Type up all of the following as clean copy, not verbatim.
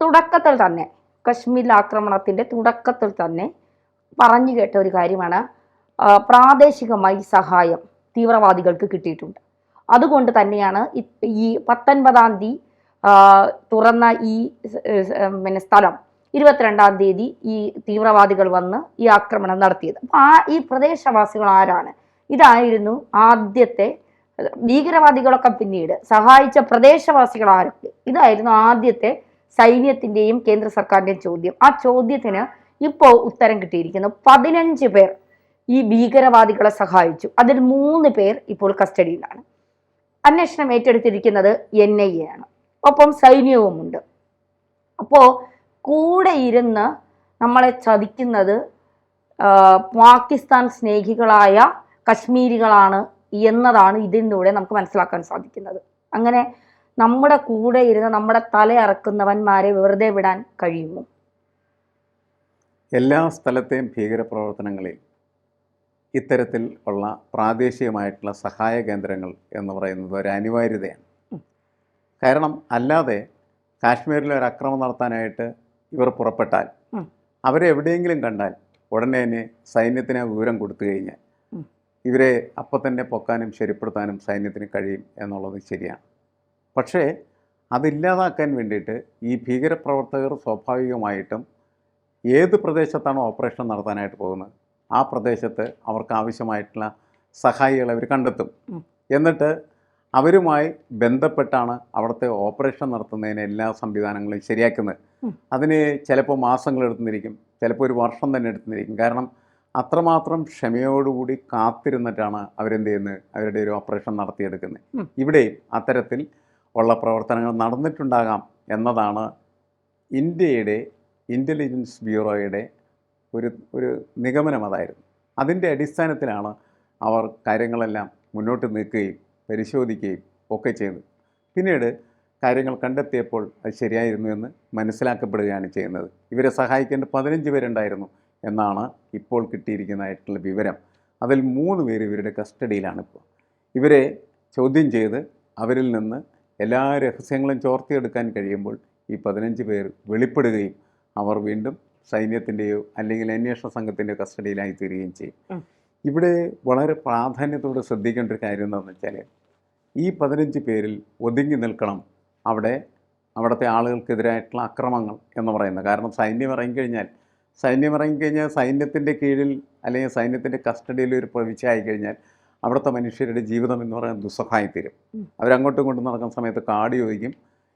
തുടക്കത്തിൽ തന്നെ കശ്മീരിലെ ആക്രമണത്തിൻ്റെ തുടക്കത്തിൽ തന്നെ പറഞ്ഞു കേട്ട ഒരു കാര്യമാണ്, പ്രാദേശികമായി സഹായം തീവ്രവാദികൾക്ക് കിട്ടിയിട്ടുണ്ട്. അതുകൊണ്ട് തന്നെയാണ് ഈ 19-ാം തീയതി തുറന്ന ഈ സ്ഥലം 22-ാം തീയതി ഈ തീവ്രവാദികൾ വന്ന് ഈ ആക്രമണം നടത്തിയത്. ഈ പ്രദേശവാസികൾ ആരാണ്? ഇതായിരുന്നു ആദ്യത്തെ ഭീകരവാദികളൊക്കെ പിന്നീട് സഹായിച്ച പ്രദേശവാസികൾ ആരൊക്കെ? ഇതായിരുന്നു ആദ്യത്തെ സൈന്യത്തിൻ്റെയും കേന്ദ്ര സർക്കാരിൻ്റെയും ചോദ്യം. ആ ചോദ്യത്തിന് ഇപ്പോൾ ഉത്തരം കിട്ടിയിരിക്കുന്നു. 15 പേർ ഈ ഭീകരവാദികളെ സഹായിച്ചു. അതിൽ 3 പേർ ഇപ്പോൾ കസ്റ്റഡിയിലാണ്. അന്വേഷണം ഏറ്റെടുത്തിരിക്കുന്നത് NIA ആണ്. ഒപ്പം സൈന്യവുമുണ്ട്. അപ്പോൾ കൂടെ ഇരുന്ന് നമ്മളെ ചതിക്കുന്നത് പാകിസ്ഥാൻ സ്നേഹികളായ കശ്മീരികളാണ് എന്നതാണ് ഇതിലൂടെ നമുക്ക് മനസ്സിലാക്കാൻ സാധിക്കുന്നത്. അങ്ങനെ നമ്മുടെ കൂടെ ഇരുന്ന് നമ്മുടെ തലയറക്കുന്നവന്മാരെ വെറുതെ വിടാൻ കഴിയുമോ? എല്ലാ സ്ഥലത്തെയും ഭീകരപ്രവർത്തനങ്ങളിൽ ഇത്തരത്തിൽ ഉള്ള പ്രാദേശികമായിട്ടുള്ള സഹായ കേന്ദ്രങ്ങൾ എന്ന് പറയുന്നത് ഒരു അനിവാര്യതയാണ്. കാരണം അല്ലാതെ കാശ്മീരിൽ ഒരു ആക്രമണം നടത്താനായിട്ട് ഇവർ പുറപ്പെട്ടാൽ അവരെ എവിടെയെങ്കിലും കണ്ടാൽ ഉടനെ തന്നെ സൈന്യത്തിന് വിവരം കൊടുത്തു കഴിഞ്ഞാൽ ഇവരെ അപ്പം തന്നെ പൊക്കാനും ശരിപ്പെടുത്താനും സൈന്യത്തിന് കഴിയും എന്നുള്ളത് ശരിയാണ്. പക്ഷേ അതില്ലാതാക്കാൻ വേണ്ടിയിട്ട് ഈ ഭീകരപ്രവർത്തകർ സ്വാഭാവികമായിട്ടും ഏത് പ്രദേശത്താണോ ഓപ്പറേഷൻ നടത്താനായിട്ട് പോകുന്നത് ആ പ്രദേശത്ത് അവർക്ക് ആവശ്യമായിട്ടുള്ള സഹായികളെ അവർ കണ്ടെത്തും. എന്നിട്ട് അവരുമായി ബന്ധപ്പെട്ടാണ് അവിടുത്തെ ഓപ്പറേഷൻ നടത്തുന്നതിന് എല്ലാ സംവിധാനങ്ങളും ശരിയാക്കുന്നത്. അതിന് ചിലപ്പോൾ മാസങ്ങൾ എടുത്തിരിക്കും, ചിലപ്പോൾ ഒരു വർഷം തന്നെ എടുത്തിരിക്കും. കാരണം അത്രമാത്രം ക്ഷമയോടുകൂടി കാത്തിരുന്നിട്ടാണ് അവരെന്ത് ചെയ്യുന്നത്, അവരുടെ ഒരു ഓപ്പറേഷൻ നടത്തിയെടുക്കുന്നത്. ഇവിടെയും അത്തരത്തിൽ ഉള്ള പ്രവർത്തനങ്ങൾ നടന്നിട്ടുണ്ടാകാം എന്നതാണ് ഇന്ത്യയുടെ ഇൻ്റലിജൻസ് ബ്യൂറോയുടെ ഒരു നിഗമനം. അതായിരുന്നു അതിൻ്റെ അടിസ്ഥാനത്തിലാണ് അവർ കാര്യങ്ങളെല്ലാം മുന്നോട്ട് നീക്കുകയും പരിശോധിക്കുകയും ഒക്കെ ചെയ്തത്. പിന്നീട് കാര്യങ്ങൾ കണ്ടെത്തിയപ്പോൾ അത് ശരിയായിരുന്നു എന്ന് മനസ്സിലാക്കപ്പെടുകയാണ് ചെയ്യുന്നത്. ഇവരെ സഹായിക്കേണ്ട 15 പേരുണ്ടായിരുന്നു എന്നാണ് ഇപ്പോൾ കിട്ടിയിരിക്കുന്നതായിട്ടുള്ള വിവരം. അതിൽ 3 പേര് ഇവരുടെ കസ്റ്റഡിയിലാണ്. ഇപ്പോൾ ഇവരെ ചോദ്യം ചെയ്ത് അവരിൽ നിന്ന് എല്ലാ രഹസ്യങ്ങളും ചോർത്തിയെടുക്കാൻ കഴിയുമ്പോൾ ഈ 15 പേർ വെളിപ്പെടുകയും അവർ വീണ്ടും സൈന്യത്തിൻ്റെയോ അല്ലെങ്കിൽ അന്വേഷണ സംഘത്തിൻ്റെയോ കസ്റ്റഡിയിലായി തീരുകയും ചെയ്യും. ഇവിടെ വളരെ പ്രാധാന്യത്തോടെ ശ്രദ്ധിക്കേണ്ട ഒരു കാര്യം എന്താണെന്ന് വെച്ചാൽ ഈ 15 പേരിൽ ഒതുങ്ങി നിൽക്കണം അവിടുത്തെ ആളുകൾക്കെതിരായിട്ടുള്ള അക്രമങ്ങൾ എന്ന് പറയുന്നത്. കാരണം സൈന്യം ഇറങ്ങിക്കഴിഞ്ഞാൽ സൈന്യത്തിൻ്റെ കീഴിൽ അല്ലെങ്കിൽ സൈന്യത്തിൻ്റെ കസ്റ്റഡിയിൽ ഒരു പ്രവിശ്യയായി കഴിഞ്ഞാൽ അവിടുത്തെ മനുഷ്യരുടെ ജീവിതം എന്ന് പറയുന്നത് ദുസ്സഹമായിത്തീരും. അവരങ്ങോട്ടും ഇങ്ങോട്ടും നടക്കുന്ന സമയത്ത് കാട് ചോദിക്കും,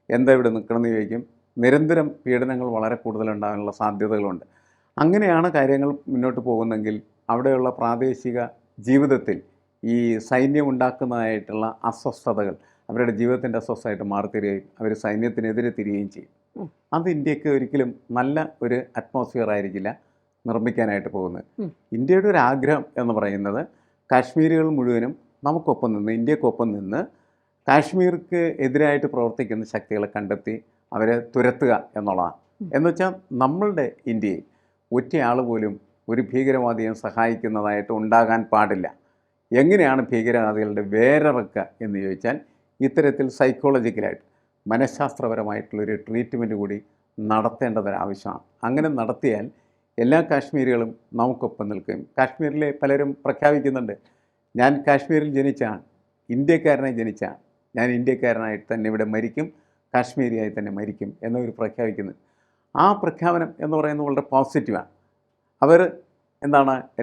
എന്താ ഇവിടെ നിൽക്കണമെന്ന് ചോദിക്കും. നിരന്തരം പീഡനങ്ങൾ വളരെ കൂടുതലുണ്ടാകാനുള്ള സാധ്യതകളുണ്ട്. അങ്ങനെയാണ് കാര്യങ്ങൾ മുന്നോട്ട് പോകുന്നെങ്കിൽ അവിടെയുള്ള പ്രാദേശിക ജീവിതത്തിൽ ഈ സൈന്യം ഉണ്ടാക്കുന്നതായിട്ടുള്ള അസ്വസ്ഥതകൾ അവരുടെ ജീവിതത്തിൻ്റെ അസ്വസ്ഥമായിട്ട് മാറിത്തരികയും അവർ സൈന്യത്തിനെതിരെ തിരികുകയും ചെയ്യും. അത് ഇന്ത്യക്ക് ഒരിക്കലും നല്ല ഒരു അറ്റ്മോസ്ഫിയർ ആയിരിക്കില്ല നിർമ്മിക്കാനായിട്ട് പോകുന്നത്. ഇന്ത്യയുടെ ഒരു ആഗ്രഹം എന്ന് പറയുന്നത് കാശ്മീരികൾ മുഴുവനും നമുക്കൊപ്പം നിന്ന്, ഇന്ത്യക്കൊപ്പം നിന്ന് കാശ്മീർക്ക് എതിരായിട്ട് പ്രവർത്തിക്കുന്ന ശക്തികളെ കണ്ടെത്തി അവരെ തുരത്തുക എന്നുള്ളതാണ്. എന്നുവെച്ചാൽ നമ്മളുടെ ഇന്ത്യയിൽ ഒറ്റയാൾ പോലും ഒരു ഭീകരവാദിയെ സഹായിക്കുന്നതായിട്ട് ഉണ്ടാകാൻ പാടില്ല. എങ്ങനെയാണ് ഭീകരവാദികളുടെ വേരിറക്കുക എന്ന് ചോദിച്ചാൽ ഇത്തരത്തിൽ സൈക്കോളജിക്കലായിട്ട് മനഃശാസ്ത്രപരമായിട്ടുള്ളൊരു ട്രീറ്റ്മെൻറ്റ് കൂടി നടത്തേണ്ടതൊരാവശ്യമാണ്. അങ്ങനെ നടത്തിയാൽ എല്ലാ കാശ്മീരികളും നമുക്കൊപ്പം നിൽക്കുകയും, കാശ്മീരിലെ പലരും പ്രഖ്യാപിക്കുന്നുണ്ട്, ഞാൻ കാശ്മീരിൽ ജനിച്ചാണ്, ഇന്ത്യക്കാരനായി ജനിച്ചാണ്, ഞാൻ ഇന്ത്യക്കാരനായിട്ട് തന്നെ ഇവിടെ മരിക്കും, കാശ്മീരിയായി തന്നെ മരിക്കും എന്നവർ പ്രഖ്യാപിക്കുന്നത്. ആ പ്രഖ്യാപനം എന്ന് പറയുന്നത് വളരെ പോസിറ്റീവാണ്. അവർ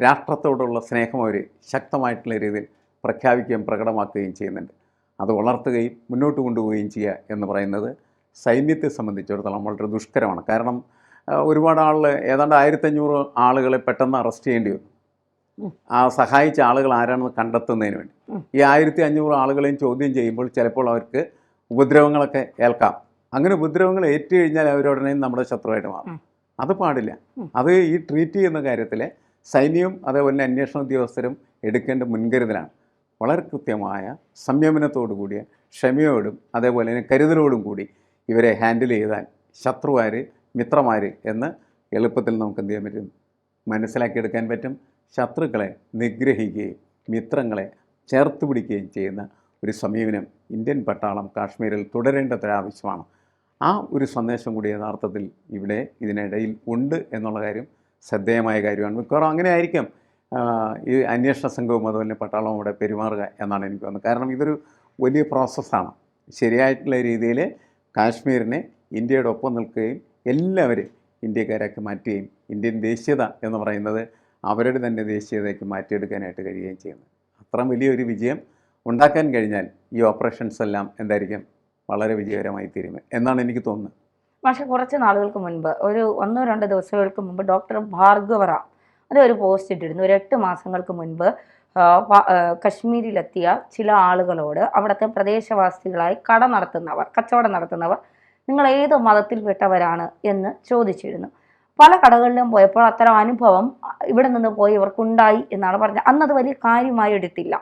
രാഷ്ട്രത്തോടുള്ള സ്നേഹം അവർ ശക്തമായിട്ടുള്ള രീതിയിൽ പ്രഖ്യാപിക്കുകയും പ്രകടമാക്കുകയും ചെയ്യുന്നുണ്ട്. അത് വളർത്തുകയും മുന്നോട്ട് കൊണ്ടുപോവുകയും ചെയ്യുക എന്ന് പറയുന്നത് സൈന്യത്തെ സംബന്ധിച്ചിടത്തോളം വളരെ ദുഷ്കരമാണ്. കാരണം ഒരുപാട് ഏതാണ്ട് 1500 ആളുകളെ പെട്ടെന്ന് അറസ്റ്റ് ചെയ്യേണ്ടി വന്നു. ആ സഹായിച്ച ആളുകൾ ആരാണെന്ന് കണ്ടെത്തുന്നതിന് വേണ്ടി. ഈ 1500 ആളുകളെയും ചോദ്യം ചെയ്യുമ്പോൾ ചിലപ്പോൾ അവർക്ക് ഉപദ്രവങ്ങളൊക്കെ ഏൽക്കാം. അങ്ങനെ ഉപദ്രവങ്ങൾ ഏറ്റു കഴിഞ്ഞാൽ അവരുടനെ നമ്മുടെ ശത്രുവായിട്ട് മാറും. അത് പാടില്ല. അത് ഈ ട്രീറ്റ് ചെയ്യുന്ന കാര്യത്തിൽ സൈന്യവും അതേപോലെ അന്വേഷണ ഉദ്യോഗസ്ഥരും എടുക്കേണ്ട മുൻകരുതലാണ്. വളരെ കൃത്യമായ സംയമനത്തോടു കൂടിയ ക്ഷമയോടും അതേപോലെ തന്നെ കരുതലോടും കൂടി ഇവരെ ഹാൻഡിൽ ചെയ്താൽ ശത്രുവാർ മിത്രമാർ എന്ന് എളുപ്പത്തിൽ നമുക്ക് എന്ത് ചെയ്യാൻ പറ്റും, മനസ്സിലാക്കിയെടുക്കാൻ പറ്റും. ശത്രുക്കളെ നിഗ്രഹിക്കുകയും മിത്രങ്ങളെ ചേർത്ത് പിടിക്കുകയും ചെയ്യുന്ന ഒരു സമീപനം ഇന്ത്യൻ പട്ടാളം കാശ്മീരിൽ തുടരേണ്ടതൊരാവശ്യമാണ്. ആ ഒരു സന്ദേശം കൂടി യഥാർത്ഥത്തിൽ ഇവിടെ ഇതിനിടയിൽ ഉണ്ട് എന്നുള്ള കാര്യം ശ്രദ്ധേയമായ കാര്യമാണ്. മിക്കവാറും അങ്ങനെ ആയിരിക്കാം ഈ അന്വേഷണ സംഘവും അതുപോലെ പട്ടാളവും അവിടെ പെരുമാറുക എന്നാണ് എനിക്ക് തോന്നുന്നത്. കാരണം ഇതൊരു വലിയ പ്രോസസ്സാണ്. ശരിയായിട്ടുള്ള രീതിയിൽ കാശ്മീരിനെ ഇന്ത്യയുടെ ഒപ്പം നിൽക്കുകയും എല്ലാവരും ഇന്ത്യക്കാരാക്കി മാറ്റുകയും ഇന്ത്യൻ ദേശീയത എന്ന് പറയുന്നത് അവരുടെ തന്നെ ദേശീയതയ്ക്ക് മാറ്റിയെടുക്കാനായിട്ട് കഴിയുകയും ചെയ്യുന്നത്. അത്ര വലിയൊരു വിജയം ഉണ്ടാക്കാൻ കഴിഞ്ഞാൽ ഈ ഓപ്പറേഷൻസ് എല്ലാം എന്തായിരിക്കും വളരെ വിജയകരമായി തീരും എന്നാണ് എനിക്ക് തോന്നുന്നത്. പക്ഷേ കുറച്ച് നാളുകൾക്ക് മുൻപ് ഒരു 1-2 ദിവസങ്ങൾക്ക് മുമ്പ് ഡോക്ടർ ഭാർഗവ റാം ഒരു പോസ്റ്റ് ഇട്ടിരുന്നു. ഒരു 8 മാസങ്ങൾക്ക് മുൻപ് കശ്മീരിലെത്തിയ ചില ആളുകളോട് അവിടുത്തെ പ്രദേശവാസികളായി കച്ചവടം നടത്തുന്നവർ നിങ്ങൾ ഏത് മതത്തിൽപ്പെട്ടവരാണ് എന്ന് ചോദിച്ചിരുന്നു. പല കടകളിലും പോയപ്പോൾ അത്തരം അനുഭവം ഇവിടെ നിന്ന് പോയി ഇവർക്കുണ്ടായി എന്നാണ് പറഞ്ഞത്. അന്നത് വലിയ കാര്യമായി എടുത്തില്ല.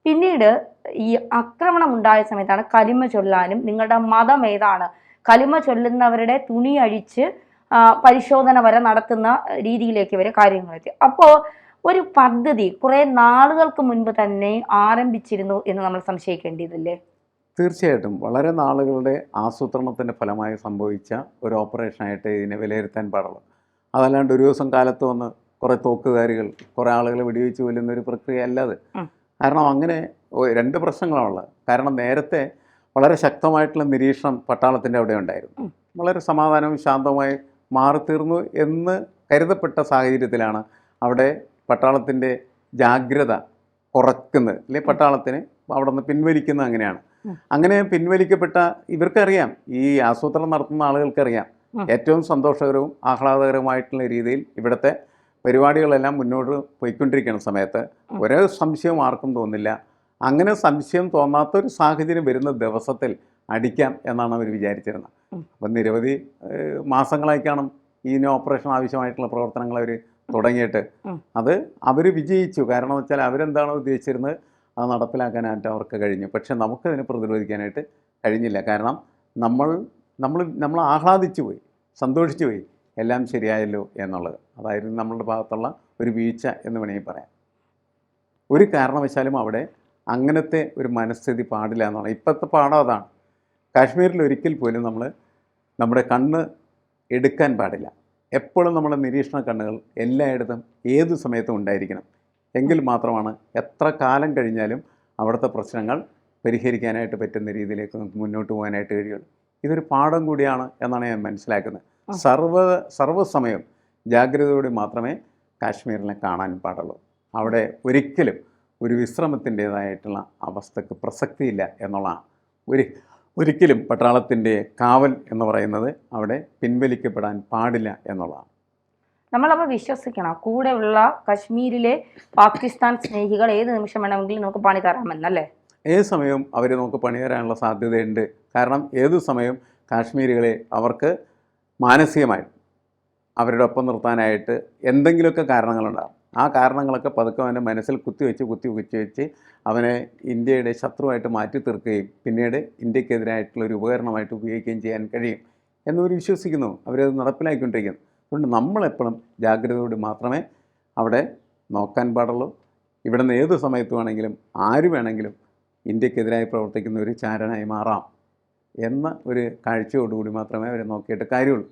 പിന്നീട് ഈ ആക്രമണം ഉണ്ടായ സമയത്താണ് കലിമ ചൊല്ലാനും നിങ്ങളുടെ മതം ഏതാണ്, കലിമ ചൊല്ലുന്നവരുടെ തുണി അഴിച്ച് പരിശോധന വരെ നടത്തുന്ന രീതിയിലേക്ക് വരെ കാര്യങ്ങളെത്തി. അപ്പോൾ ഒരു പദ്ധതി കുറേ നാളുകൾക്ക് മുൻപ് തന്നെ ആരംഭിച്ചിരുന്നു എന്ന് നമ്മൾ സംശയിക്കേണ്ടതില്ലേ? തീർച്ചയായിട്ടും വളരെ നാളുകളുടെ ആസൂത്രണത്തിൻ്റെ ഫലമായി സംഭവിച്ച ഒരു ഓപ്പറേഷനായിട്ട് ഇതിനെ വിലയിരുത്താൻ പാടുള്ളൂ. അതല്ലാണ്ട് ഒരു ദിവസം കാലത്ത് വന്ന് കുറേ തോക്കുകാരികൾ കുറേ ആളുകളെ വെടിവെച്ച് കൊല്ലുന്ന ഒരു പ്രക്രിയ അല്ലാതെ. കാരണം അങ്ങനെ 2 പ്രശ്നങ്ങളാണുള്ളത്. കാരണം നേരത്തെ വളരെ ശക്തമായിട്ടുള്ള നിരീക്ഷണം പട്ടാളത്തിൻ്റെ അവിടെ ഉണ്ടായിരുന്നു. വളരെ സമാധാനവും ശാന്തവുമായി മാറിത്തീർന്നു എന്ന് കരുതപ്പെട്ട സാഹചര്യത്തിലാണ് അവിടെ പട്ടാളത്തിൻ്റെ ജാഗ്രത കുറയ്ക്കുന്നത്, അല്ലെങ്കിൽ പട്ടാളത്തിന് അവിടെ നിന്ന് പിൻവലിക്കുന്നത്. അങ്ങനെയാണ്. അങ്ങനെ പിൻവലിക്കപ്പെട്ട ഇവർക്കറിയാം, ഈ ആസൂത്രണം നടത്തുന്ന ആളുകൾക്കറിയാം, ഏറ്റവും സന്തോഷകരവും ആഹ്ലാദകരവുമായിട്ടുള്ള രീതിയിൽ ഇവിടുത്തെ പരിപാടികളെല്ലാം മുന്നോട്ട് പോയിക്കൊണ്ടിരിക്കുന്ന സമയത്ത് ഒരേ സംശയവും ആർക്കും തോന്നില്ല. അങ്ങനെ സംശയം തോന്നാത്തൊരു സാഹചര്യം വരുന്ന ദിവസത്തിൽ അടിക്കാം എന്നാണ് അവർ വിചാരിച്ചിരുന്നത്. അപ്പം നിരവധി മാസങ്ങളായി കാണും ഈ ഓപ്പറേഷൻ ആവശ്യമായിട്ടുള്ള പ്രവർത്തനങ്ങൾ അവർ തുടങ്ങിയിട്ട്. അത് അവർ വിജയിച്ചു. കാരണം എന്ന് വെച്ചാൽ അവരെന്താണോ ഉദ്ദേശിച്ചിരുന്നത് അത് നടപ്പിലാക്കാനായിട്ട് അവർക്ക് കഴിഞ്ഞു. പക്ഷെ നമുക്കതിനെ പ്രതിരോധിക്കാനായിട്ട് കഴിഞ്ഞില്ല. കാരണം നമ്മൾ ആഹ്ലാദിച്ചു പോയി, സന്തോഷിച്ചു പോയി, എല്ലാം ശരിയായല്ലോ എന്നുള്ളത്. അതായിരുന്നു നമ്മളുടെ ഭാഗത്തുള്ള ഒരു വീഴ്ച എന്ന് വേണമെങ്കിൽ പറയാം. ഒരു കാരണവശാലും അവിടെ അങ്ങനത്തെ ഒരു മനസ്ഥിതി പാടില്ല എന്നാണ് ഇപ്പോഴത്തെ പാഠം. അതാണ് കാശ്മീരിൽ ഒരിക്കൽ പോലും നമ്മുടെ കണ്ണ് എടുക്കാൻ പാടില്ല. എപ്പോഴും നമ്മുടെ നിരീക്ഷണ കണ്ണുകൾ എല്ലായിടത്തും ഏത് സമയത്തും ഉണ്ടായിരിക്കണം. എങ്കിൽ മാത്രമാണ് എത്ര കാലം കഴിഞ്ഞാലും അവിടുത്തെ പ്രശ്നങ്ങൾ പരിഹരിക്കാനായിട്ട് പറ്റുന്ന രീതിയിലേക്ക് നമുക്ക് മുന്നോട്ട് പോകാനായിട്ട് കഴിയുള്ളൂ. ഇതൊരു പാഠം കൂടിയാണ് എന്നാണ് ഞാൻ മനസ്സിലാക്കുന്നത്. സർവ്വസമയം ജാഗ്രതയോടെ മാത്രമേ കാശ്മീരിനെ കാണാൻ പാടുള്ളൂ. അവിടെ ഒരിക്കലും ഒരു വിശ്രമത്തിൻ്റേതായിട്ടുള്ള അവസ്ഥക്ക് പ്രസക്തിയില്ല എന്നുള്ളതാണ്. ഒരിക്കലും പട്ടാളത്തിൻ്റെ കാവൽ എന്ന് പറയുന്നത് അവിടെ പിൻവലിക്കപ്പെടാൻ പാടില്ല എന്നുള്ളതാണ്. നമ്മളപ്പോൾ വിശ്വസിക്കണം കൂടെയുള്ള കശ്മീരിലെ പാകിസ്ഥാൻ സ്നേഹികൾ ഏത് നിമിഷം വേണമെങ്കിലും നമുക്ക് പണി തരാമെന്നല്ലേ? ഏത് സമയവും അവർ നമുക്ക് പണി തരാനുള്ള സാധ്യതയുണ്ട്. കാരണം ഏതു സമയം കാശ്മീരികളെ അവർക്ക് മാനസികമായി അവരുടെ ഒപ്പം നിർത്താനായിട്ട് എന്തെങ്കിലുമൊക്കെ കാരണങ്ങളുണ്ടാകും. ആ കാരണങ്ങളൊക്കെ പതുക്കെ അവൻ്റെ മനസ്സിൽ കുത്തിവെച്ച് അവനെ ഇന്ത്യയുടെ ശത്രുവായിട്ട് മാറ്റി തീർക്കുകയും പിന്നീട് ഇന്ത്യക്കെതിരായിട്ടുള്ള ഒരു ഉപകരണമായിട്ട് ഉപയോഗിക്കുകയും ചെയ്യാൻ കഴിയും എന്നവർ വിശ്വസിക്കുന്നു. അവരത് നടപ്പിലാക്കിക്കൊണ്ടിരിക്കുന്നു. അതുകൊണ്ട് നമ്മളെപ്പോഴും ജാഗ്രതയോടെ മാത്രമേ അവിടെ നോക്കാൻ പാടുള്ളൂ. ഇവിടെ നിന്ന് ഏത് സമയത്ത് വേണമെങ്കിലും ആര് വേണമെങ്കിലും ഇന്ത്യക്കെതിരായി പ്രവർത്തിക്കുന്ന ഒരു ചാരനായി മാറാം എന്ന ഒരു കാഴ്ചയോടുകൂടി മാത്രമേ അവരെ നോക്കിയിട്ട് കാര്യമുള്ളൂ.